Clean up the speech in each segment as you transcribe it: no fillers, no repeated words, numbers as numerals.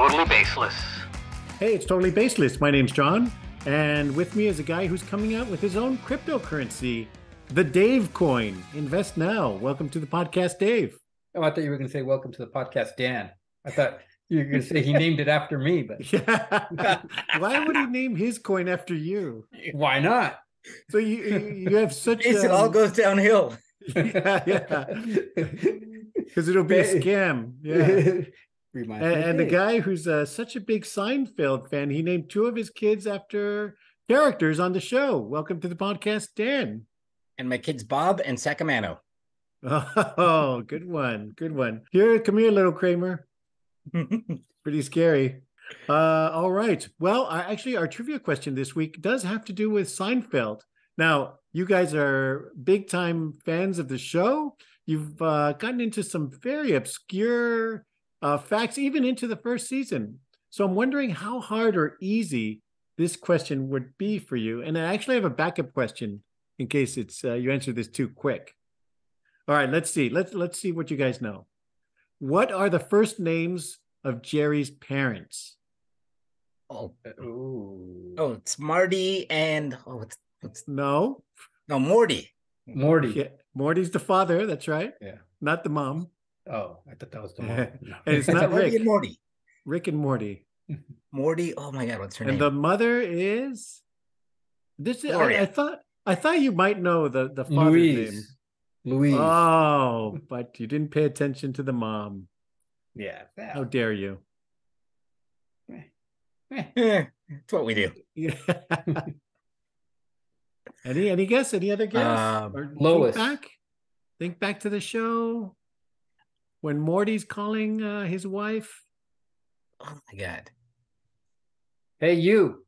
totally baseless. Hey, it's Totally Baseless. My name's John, and with me is a guy who's coming out with his own cryptocurrency, the Dave coin. Invest now. Welcome to the podcast, Dave. Oh, I thought you were going to say welcome to the podcast, Dan. I thought you were going to say he named it after me, but Yeah. Why would he name his coin after you? why not? So you have such It all goes downhill. yeah. Because it'll be a scam. Yeah. And the guy who's such a big Seinfeld fan, he named two of his kids after characters on the show. Welcome to the podcast, Dan. And my kids, Bob and Sacramento. Oh, good one. Good one. Come here, little Kramer. Pretty scary. All right. Well, actually, our trivia question this week does have to do with Seinfeld. Now, you guys are big time fans of the show. You've gotten into some very obscure facts, even into the first season. So I'm wondering how hard or easy this question would be for you. And I actually have a backup question in case it's you answer this too quick. All right, let's see. Let's see what you guys know. What are the first names of Jerry's parents? It's Marty and No, Morty. Morty. Yeah, Morty's the father. That's right. Yeah. Not the mom. Oh, I thought that was the mom. No. And it's not Morty Rick. and Morty. Rick and Morty. Morty. Oh my God, what's her name? And the mother is this. Gloria. I thought you might know the father's name. Louise. Oh, but you didn't pay attention to the mom. Yeah. How dare you? That's what we do. Yeah. Any guess? Any other guess? Or Lois. Think back to the show when Morty's calling his wife. Oh my God. Hey, you.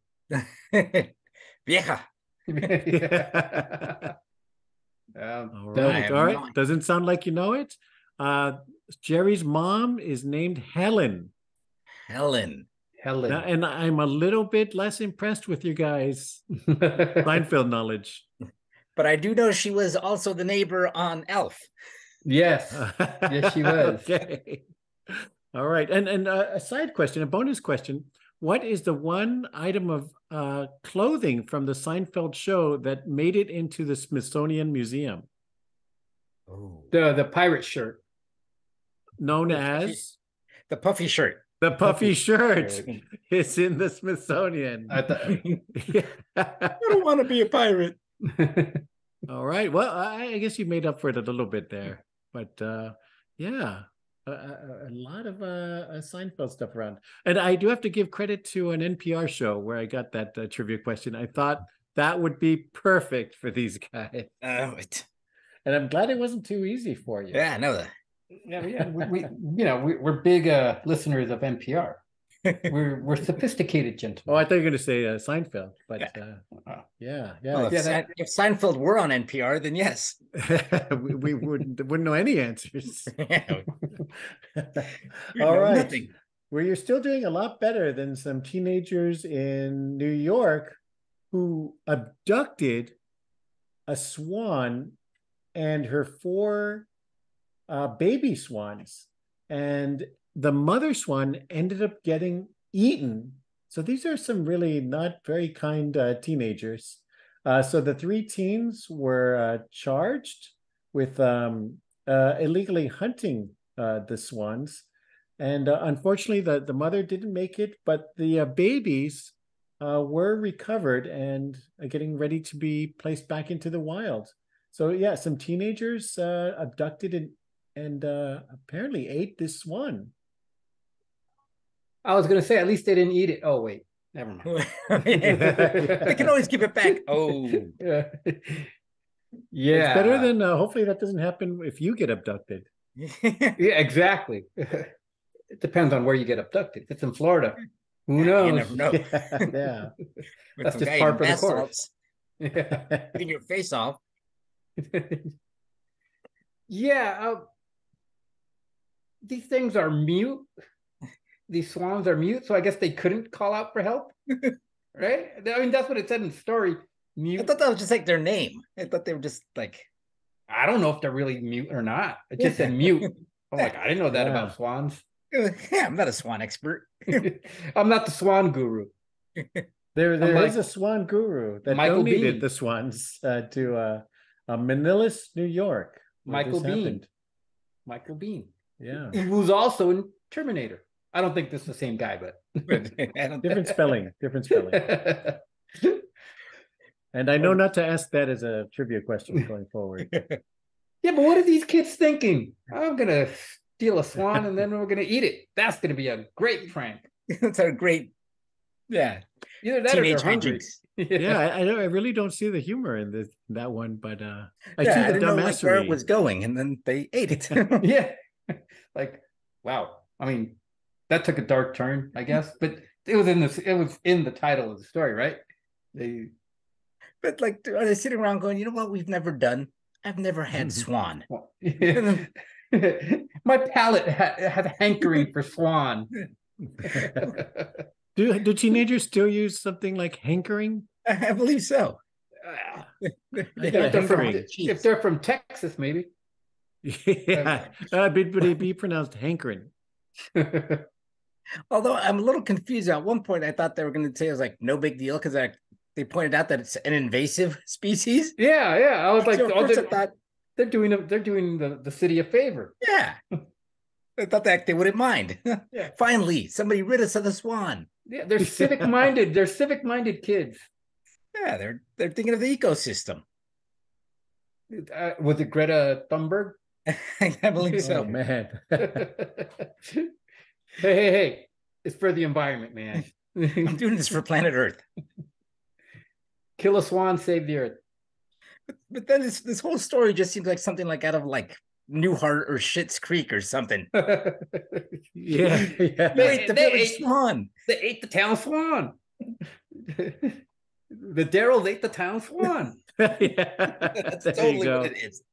Vieja. All right. Doesn't sound like you know it. Jerry's mom is named Helen. Helen. And I'm a little bit less impressed with you guys' Seinfeld knowledge. But I do know she was also the neighbor on Elf. Yes. Yes, she was. Okay. All right. And a side question, a bonus question. What is the one item of clothing from the Seinfeld show that made it into the Smithsonian Museum? Oh. The pirate shirt. Known as? The puffy shirt. The puffy shirt is in the Smithsonian. I don't want to be a pirate. All right. Well, I guess you made up for it a little bit there. But yeah, a lot of Seinfeld stuff around. And I do have to give credit to an NPR show where I got that trivia question. I thought that would be perfect for these guys. And I'm glad it wasn't too easy for you. Yeah, I know that. Yeah, we're big listeners of NPR. We're sophisticated gentlemen. Oh, I thought you were going to say Seinfeld, but yeah. Well, if Seinfeld were on NPR, then yes, we wouldn't know any answers. All right, nothing. Well, you're still doing a lot better than some teenagers in New York who abducted a swan and her 4 baby swans, and the mother swan ended up getting eaten. So these are some really not very kind teenagers. So the 3 teens were charged with illegally hunting the swans. And unfortunately, the mother didn't make it, but the babies were recovered and are getting ready to be placed back into the wild. So yeah, some teenagers abducted and apparently ate this swan. I was going to say, at least they didn't eat it. Oh, wait. Never mind. They can always give it back. Oh. Yeah. It's better than, hopefully that doesn't happen if you get abducted. Yeah, exactly. It depends on where you get abducted. If it's in Florida, who knows? You never know. Yeah. That's just part of the course. Getting your face off. Yeah. These things are mute. These swans are mute, so I guess they couldn't call out for help, right? I mean, that's what it said in the story. Mute. I thought that was just like their name. I thought they were just like... I don't know if they're really mute or not. It just said mute. I'm like, I didn't know that about swans. Yeah, I'm not a swan expert. I'm not the swan guru. There like is a swan guru that Michael donated Bean. the swans to Manilis, New York, where Michael this Bean. happened. Michael Bean. Yeah. Who's also in Terminator. I don't think this is the same guy, but Different spelling. Different spelling. And I know not to ask that as a trivia question going forward. Yeah, but what are these kids thinking? I'm gonna steal a swan and then we're gonna eat it. That's gonna be a great prank. That's a great, yeah. Either that Teenage or they're hungry. hijinks. Yeah, I really don't see the humor in that one, but I see I the didn't know like, where it dumbassery. was going, and then they ate it. Yeah. Like, wow. I mean, that took a dark turn, I guess. But it was in the title of the story, right? But like, are they sitting around going, you know what we've never done? I've never had swan. My palate had hankering for swan. Do teenagers still use something like hankering? I believe so. If they're from Texas, maybe. Yeah, but it'd be pronounced hankering. Although I'm a little confused. At one point, I thought they were going to say it was like no big deal because they pointed out that it's an invasive species. Yeah. I was like, so I thought they're doing the city a favor. Yeah, I thought that they wouldn't mind. Yeah. Finally, somebody rid us of the swan. Yeah, they're civic minded. They're civic minded kids. Yeah, they're thinking of the ecosystem. Was it Greta Thunberg? I believe so. Oh man. Hey! It's for the environment, man. I'm doing this for planet Earth. Kill a swan, save the Earth. But then this whole story just seems like something like out of like Newhart or Schitt's Creek or something. Yeah. Wait, the village swan. They ate the town swan. The Darryls ate the town swan. Yeah, that's totally what it is.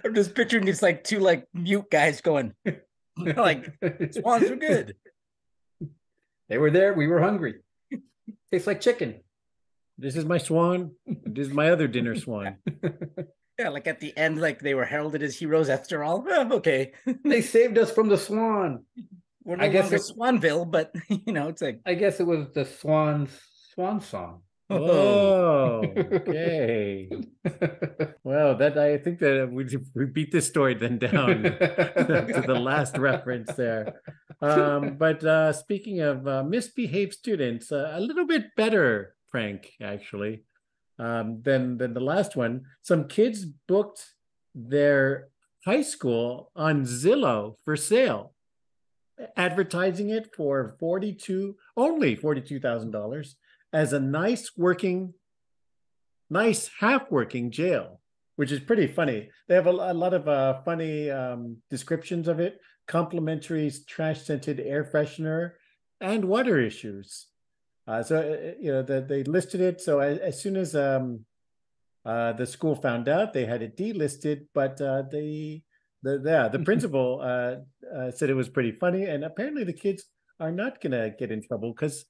I'm just picturing it's like two like mute guys going, like swans are good. They were there. We were hungry. Tastes like chicken. This is my swan. This is my other dinner swan. Yeah, like at the end, like they were heralded as heroes after all. Oh, okay, they saved us from the swan. We're no longer Swanville, but you know, it's like I guess it was the swan song. Oh, okay. Well, I think that we beat this story then down to the last reference there. But speaking of misbehaved students, a little bit better, Frank, actually, than the last one. Some kids booked their high school on Zillow for sale, advertising it for only $42,000 as a nice half-working jail, which is pretty funny. They have a lot of funny descriptions of it: complimentary trash-scented air freshener and water issues. So they listed it. So as soon as the school found out, they had it delisted, but the principal said it was pretty funny, and apparently the kids are not gonna get in trouble because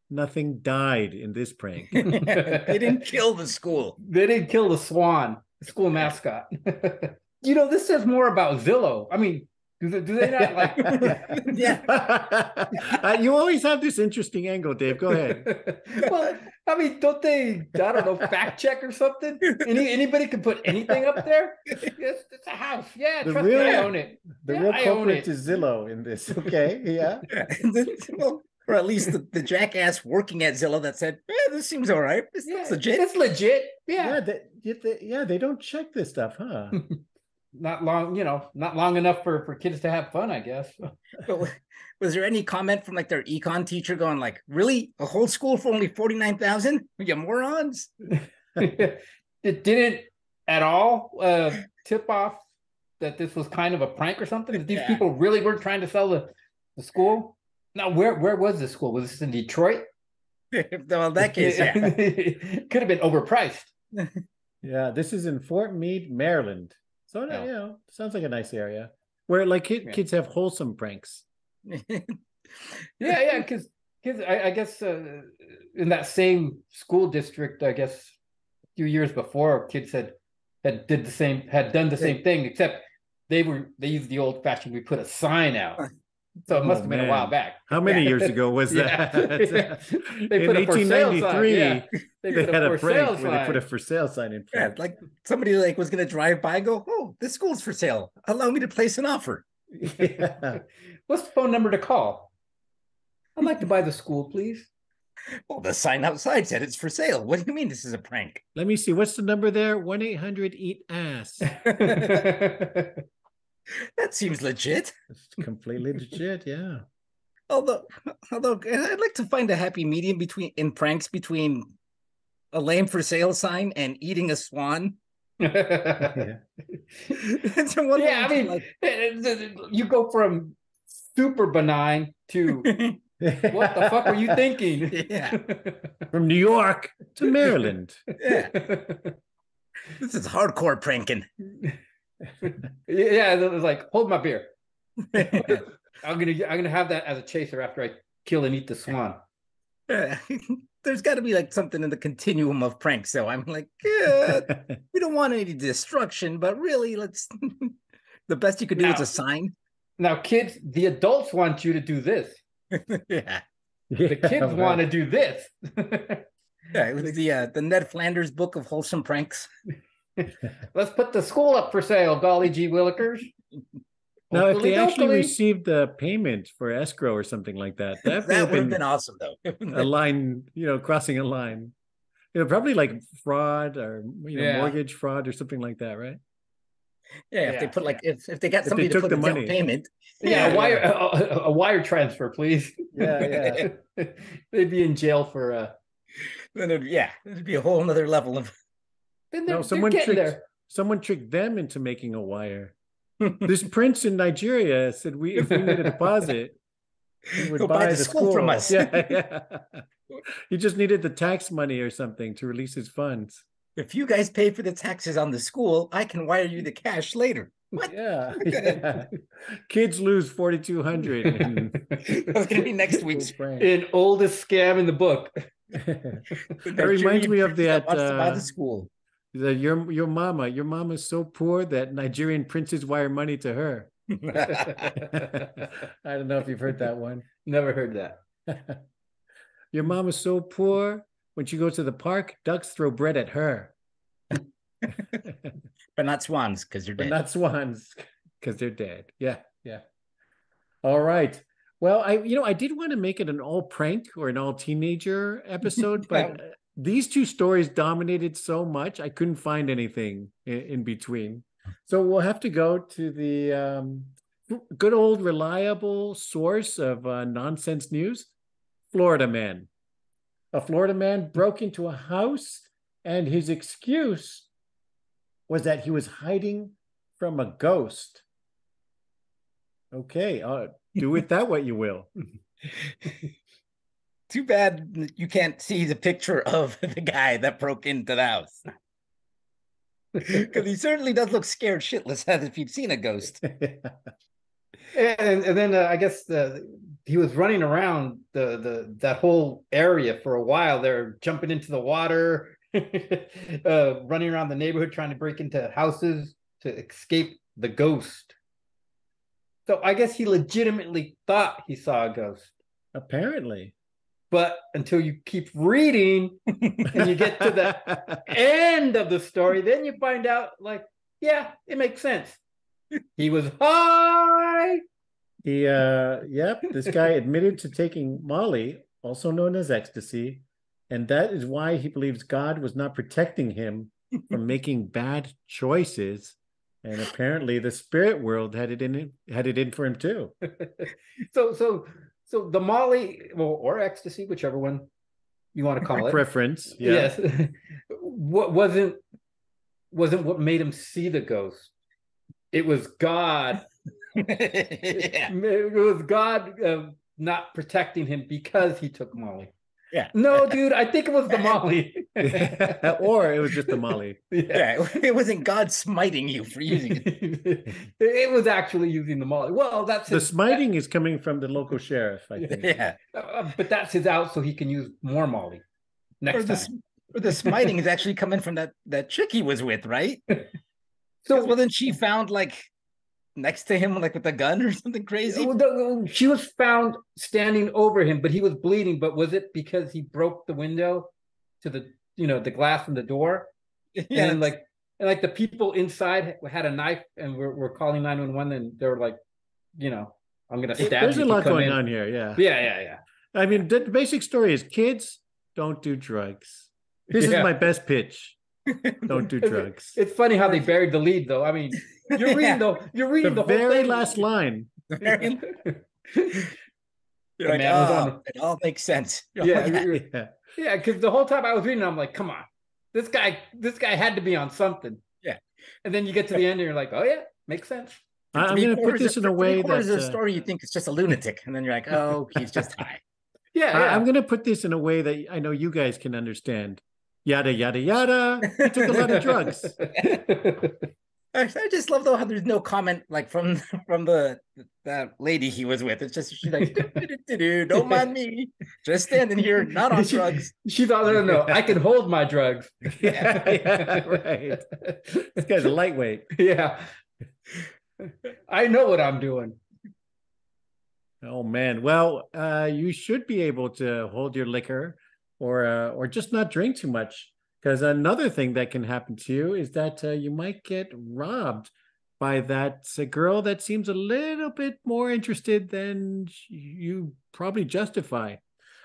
nothing died in this prank. They didn't kill the school. They didn't kill the swan, the school mascot. This says more about Zillow. I mean, do they not like? Yeah. You always have this interesting angle, Dave. Go ahead. Well, I mean, don't they? I don't know, fact check or something. Anybody can put anything up there. It's a house. Yeah, trust me, I own it. The real culprit is Zillow in this. Okay, yeah. Well, or at least the jackass working at Zillow that said, this seems all right. This looks legit. It's legit. Yeah. They don't check this stuff, huh? Not long enough for kids to have fun, I guess. But was there any comment from like their econ teacher going like, really? A whole school for only 49,000? You morons? It didn't at all tip off that this was kind of a prank or something? That these people really were trying to sell the school? Now, where was this school? Was this in Detroit? Well, in that case, yeah. It could have been overpriced. Yeah, this is in Fort Meade, Maryland. So, sounds like a nice area where like kids have wholesome pranks. Yeah, because I guess in that same school district, I guess a few years before, kids had done the same thing, except they used the old fashioned, we put a sign out. So it must have been a while back. How many years ago was that? They put in a for sale sign. 1893, Yeah. They had a for sale prank where they put a sign. for sale sign in Yeah, front. like somebody like was going to drive by and go, oh, this school's for sale. Allow me to place an offer. Yeah. What's the phone number to call? I'd like to buy the school, please. Well, the sign outside said it's for sale. What do you mean this is a prank? Let me see. What's the number there? 1-800-EAT-ASS. That seems legit. It's completely legit. Yeah. Although I'd like to find a happy medium in pranks between a lame for sale sign and eating a swan. Yeah. Yeah, I mean, you go from super benign to what the fuck were you thinking? Yeah. From New York to Maryland. Yeah. This is hardcore pranking. Yeah, it was like, hold my beer. I'm gonna have that as a chaser after I kill and eat the swan. There's got to be like something in the continuum of pranks. So I'm like, yeah, we don't want any destruction, but really, let's. The best you could do is a sign. Now, kids, the adults want you to do this. Yeah. The kids want to do this. Yeah, it was the Ned Flanders book of wholesome pranks. Let's put the school up for sale, golly gee willikers. Now, if they actually received the payment for escrow or something like that, that would have been awesome, though. A line, crossing a line. Probably like fraud or mortgage fraud or something like that, right? Yeah, if they put if they got somebody to put the money payment. Yeah, a wire transfer, please. Yeah. They'd be in jail for then it'd be a whole nother level of. No, someone tricked them into making a wire. This prince in Nigeria said if we need a deposit, he would buy the school from us. Yeah. He just needed the tax money or something to release his funds. If you guys pay for the taxes on the school, I can wire you the cash later. What? Yeah. Kids lose $4,200. That's gonna be next week's an oldest scam in the book. That reminds me of that wants to buy the school. Your mama's so poor that Nigerian princes wire money to her. I don't know if you've heard that one. Never heard that. Your mama's so poor, when she goes to the park, ducks throw bread at her. But not swans, because they're dead. But not swans, because they're dead. Yeah. All right. Well, I did want to make it an all prank or an all teenager episode, but these two stories dominated so much, I couldn't find anything in between. So we'll have to go to the good old reliable source of nonsense news, Florida man. A Florida man broke into a house, and his excuse was that he was hiding from a ghost. Okay, do with that what you will. Too bad you can't see the picture of the guy that broke into the house. Because he certainly does look scared shitless as if he'd seen a ghost. And then I guess he was running around that whole area for a while. They're jumping into the water, running around the neighborhood trying to break into houses to escape the ghost. So I guess he legitimately thought he saw a ghost. Apparently. But until you keep reading and you get to the end of the story, then you find out, it makes sense. He was high. This guy admitted to taking Molly, also known as ecstasy, and that is why he believes God was not protecting him from making bad choices. And apparently the spirit world had it in for him too. So the Molly, or ecstasy, whichever one you want to call it. Preference. Yeah. Yes. What wasn't what made him see the ghost. It was God. It was God not protecting him because he took Molly. Yeah. No, dude, I think it was the Molly. Or it was just the Molly. Yeah, it wasn't God smiting you for using it. It was actually using the Molly. Well, that's the smiting is coming from the local sheriff, I think. Yeah. But that's his out so he can use more Molly next time. Or the smiting is actually coming from that chick he was with, right? So well, then she found next to him, like with a gun or something crazy? She was found standing over him, but he was bleeding. But was it because he broke the window to the glass from the door? Yeah, and then like the people inside had a knife and we're calling 911, and they were like, I'm gonna stab There's you. a lot going on here. Yeah. Yeah. I mean, the basic story is kids don't do drugs. This is my best pitch. Don't do drugs. It's funny how they buried the lead, though. I mean, you're reading the whole very thing. last line. You're like, it all makes sense. Yeah. Because the whole time I was reading, I'm like, come on, this guy had to be on something. Yeah. And then you get to the end and you're like, oh yeah, makes sense. I'm going to put this in a way that the story you think is just a lunatic, and then you're like, oh, he's just high. Yeah. I'm going to put this in a way that I know you guys can understand. Yada yada yada. He took a lot of drugs. I just love though how there's no comment like from that lady he was with. It's just she's like, don't mind me, just standing here, not on drugs. She's all no. I can hold my drugs. Yeah, right. This guy's a lightweight. Yeah. I know what I'm doing. Oh man. Well, you should be able to hold your liquor or just not drink too much. Because another thing that can happen to you is that you might get robbed by that girl that seems a little bit more interested than you probably justify.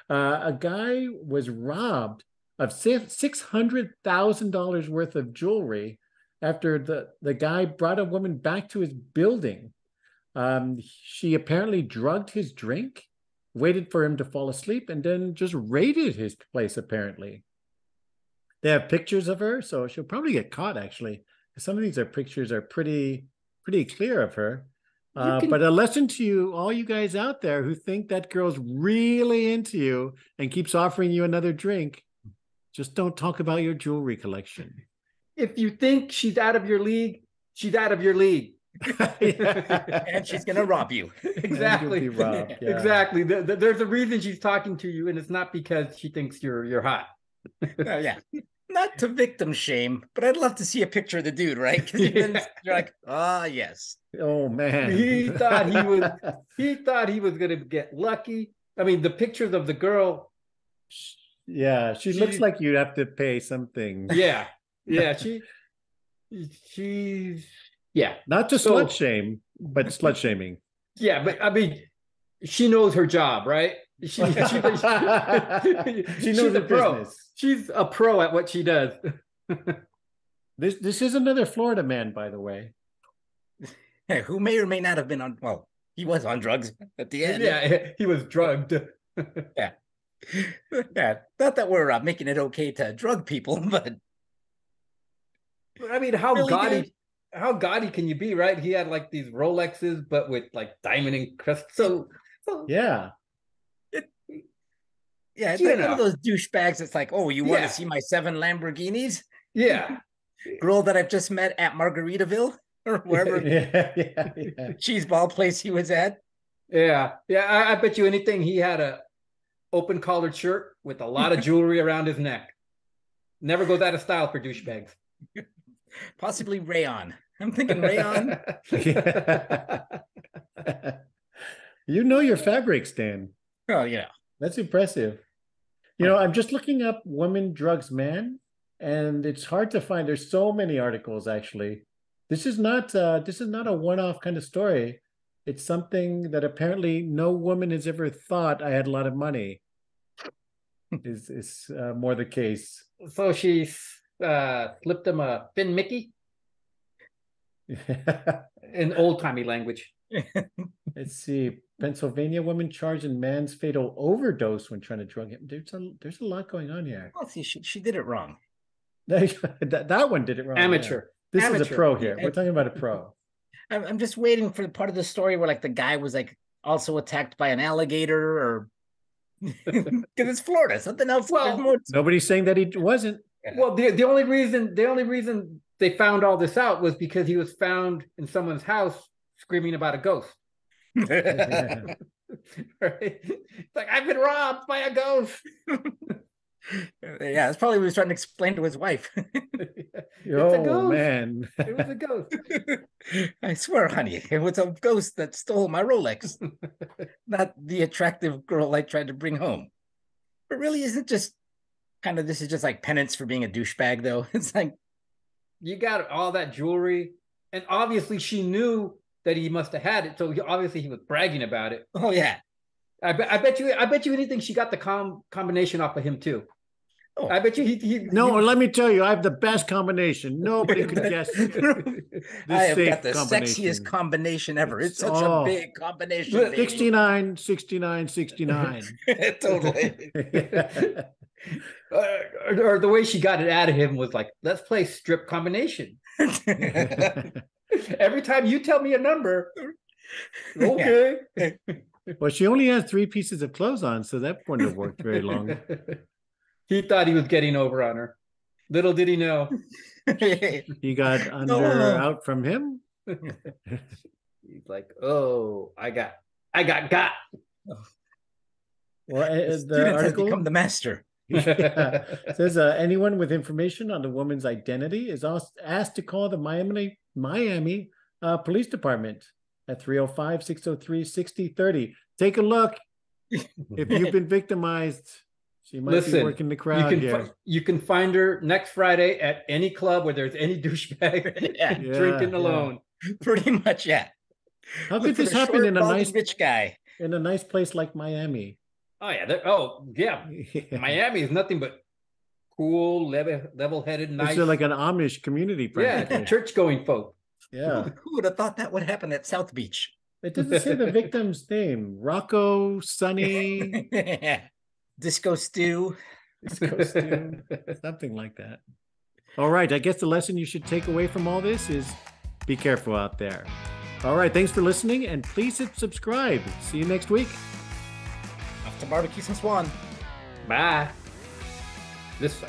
A guy was robbed of $600,000 worth of jewelry after the guy brought a woman back to his building. She apparently drugged his drink, waited for him to fall asleep, and then just raided his place, apparently. They have pictures of her, so she'll probably get caught, actually. Some of these pictures are pretty clear of her. But a lesson to all you guys out there who think that girl's really into you and keeps offering you another drink, just don't talk about your jewelry collection. If you think she's out of your league, she's out of your league. And she's gonna rob you. Exactly. Robbed, yeah. Exactly. There's a reason she's talking to you, and it's not because she thinks you're hot. Yeah. Not to victim shame, but I'd love to see a picture of the dude, right? Because you're like, yes. Oh man. He thought he was gonna get lucky. I mean, the pictures of the girl. Yeah, she looks like you'd have to pay something. Yeah. She's not to slut shame, but slut shaming. Yeah, but I mean, she knows her job, right? She knows her business. She's a pro at what she does. This is another Florida man, by the way. Yeah, who may or may not have been on. Well, he was on drugs at the end. Yeah, he was drugged. Yeah. Not that we're making it okay to drug people, but I mean, how gaudy can you be, right? He had like these Rolexes, but with like diamond encrusted. So yeah. Yeah, it's like one of those douchebags. It's like, oh, you want to see my 7 Lamborghinis? Yeah. Girl that I've just met at Margaritaville or wherever cheese ball place he was at. Yeah. I bet you anything he had a open collared shirt with a lot of jewelry around his neck. Never goes out of style for douchebags. Possibly rayon. I'm thinking rayon. You know your fabrics, Dan. Oh, yeah. That's impressive. I'm just looking up women drugs man, and it's hard to find. There's so many articles, actually. This is not a one-off kind of story. It's something that apparently no woman has ever thought I had a lot of money. is more the case. So she slipped him a Finn Mickey in old-timey language. Let's see. Pennsylvania woman charged in man's fatal overdose when trying to drug him. There's a lot going on here. Oh, see, she did it wrong. that one did it wrong. Amateur. Yeah. This is a pro here. We're talking about a pro. I'm just waiting for the part of the story where like the guy was like also attacked by an alligator, or because it's Florida. Something else. Well, nobody's saying that he wasn't. Well, the only reason they found all this out was because he was found in someone's house screaming about a ghost. Right? It's like, I've been robbed by a ghost. Yeah, that's probably what he was trying to explain to his wife. It's a Oh ghost. man. It was a ghost. I swear, honey, it was a ghost that stole my Rolex, not the attractive girl I tried to bring home. But really, isn't just kind of this is just like penance for being a douchebag, though? It's like, You got all that jewelry, and obviously she knew that he must have had it, so obviously he was bragging about it. oh yeah, I bet you anything she got the combination off of him too. oh. I bet you No, let me tell you, I have the best combination. Nobody could guess I have safe got the combination. sexiest combination ever. It's such a big combination. baby. 69, 69, 69. Totally. or the way she got it out of him was like, let's play strip combination. Every time you tell me a number, okay. Well, she only has 3 pieces of clothes on, so that wouldn't have worked very long. He thought he was getting over on her. Little did he know. He got under out from him. He's like, oh, I got. Well, The student has become the master. Yeah. Says anyone with information on the woman's identity is asked to call the Miami Police Department at 305-603-6030. Take a look. If you've been victimized, she might be working the crowd here. You can find her next Friday at any club where there's any douchebag drinking alone. Pretty much, yeah. How could this happen in a nice rich guy in a nice place like Miami? Oh yeah. Miami is nothing but cool, level-headed, nice. It's like an Amish community. Yeah, church-going folk. Yeah. Who would have thought that would happen at South Beach? It doesn't say the victim's name. Rocco, Sonny, Disco Stew. Something like that. All right. I guess the lesson you should take away from all this is be careful out there. All right. Thanks for listening, and please hit subscribe. See you next week. Off to barbecue some swan. Bye. This way.